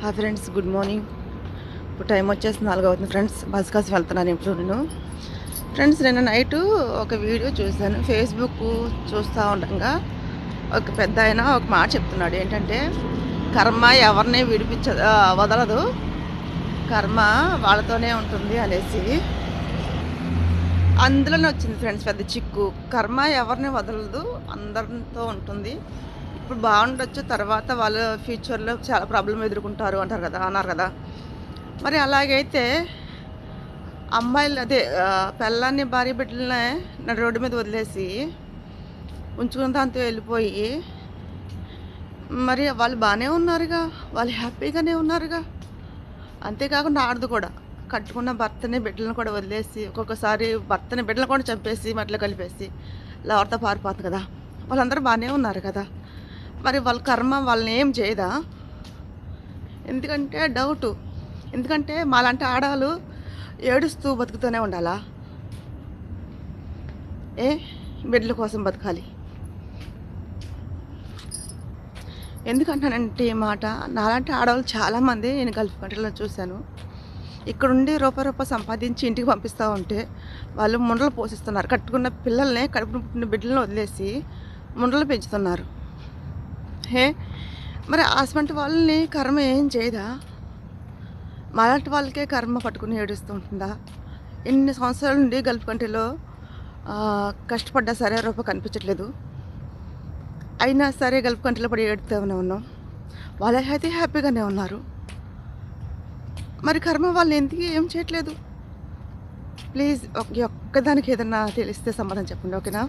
Hi friends, good morning. ఇప్పుడు time వచ్చేసి 4 అవుతుంది ఫ్రెండ్స్. బస్ కాసి వెళ్తున్నాను ఇప్పుడు నేను. ఫ్రెండ్స్, నేను నైటు ఒక వీడియో చూశాను. ఫేస్బుక్ చూస్తూ ఉండగా ఒక పెద్ద ఆయన ఒక మాట చెప్తున్నాడు. ఏంటంటే కర్మ ఎవరిని వదలదు, కర్మ వాళ్ళతోనే ఉంటుంది అనేసి. అందులోనే వచ్చింది ఫ్రెండ్స్ పెద్ద చిక్కు. కర్మ ఎవరిని వదలదు, అందరితో ఉంటుంది. ఇప్పుడు బాగుండొచ్చు, తర్వాత వాళ్ళు ఫ్యూచర్లో చాలా ప్రాబ్లం ఎదుర్కొంటారు అన్నారు కదా. మరి అలాగైతే అమ్మాయిలు పిల్లాన్ని భార్య బిడ్డలనే నడు రోడ్డు మీద వదిలేసి ఉంచుకున్న దాంతో వెళ్ళిపోయి మరి వాళ్ళు బాగానే ఉన్నారుగా, వాళ్ళు హ్యాపీగానే ఉన్నారుగా. అంతేకాకుండా ఆడదు కూడా కట్టుకున్న భర్తని బిడ్డలను కూడా వదిలేసి, ఒక్కొక్కసారి భర్తని బిడ్డలను కూడా చంపేసి మట్టిలో కలిపేసి ఎవరితో పారిపోతుంది కదా. వాళ్ళందరూ బాగానే ఉన్నారు కదా. మరి వాళ్ళ కర్మ వాళ్ళని ఏం చేయదా? ఎందుకంటే మాలాంటి ఆడవాళ్ళు ఏడుస్తూ బతుకుతూనే ఉండాలా? బిడ్డల కోసం బతకాలి. ఎందుకంటానంటే ఈ మాట, నాలాంటి ఆడవాళ్ళు చాలామంది నేను గల్ఫ్ కంట్రీలో చూశాను. ఇక్కడుండి రూపాయి సంపాదించి ఇంటికి పంపిస్తూ ఉంటే వాళ్ళు ముండలు పోషిస్తున్నారు. కట్టుకున్న పిల్లల్ని, కడుపున పుట్టిన బిడ్డలను వదిలేసి ముండలు పెంచుతున్నారు. మరి అటువంటి వాళ్ళని కర్మ ఏం చేయదా? మాలాంటి వాళ్ళకే కర్మ పట్టుకుని ఏడుస్తూ ఉంటుందా? ఎన్ని సంవత్సరాల నుండి గల్ఫ్ కంట్రీలో కష్టపడ్డా సరే రూపాయి కనిపించట్లేదు. అయినా సరే గల్ఫ్ కంట్రీలో పడి ఏడుతూనే ఉన్నాం. వాళ్ళైతే హ్యాపీగానే ఉన్నారు. మరి కర్మ వాళ్ళు ఎందుకు ఏం చేయట్లేదు? ప్లీజ్ ఒక్కదానికి ఏదన్నా తెలిస్తే సమాధానం చెప్పండి, ఓకేనా?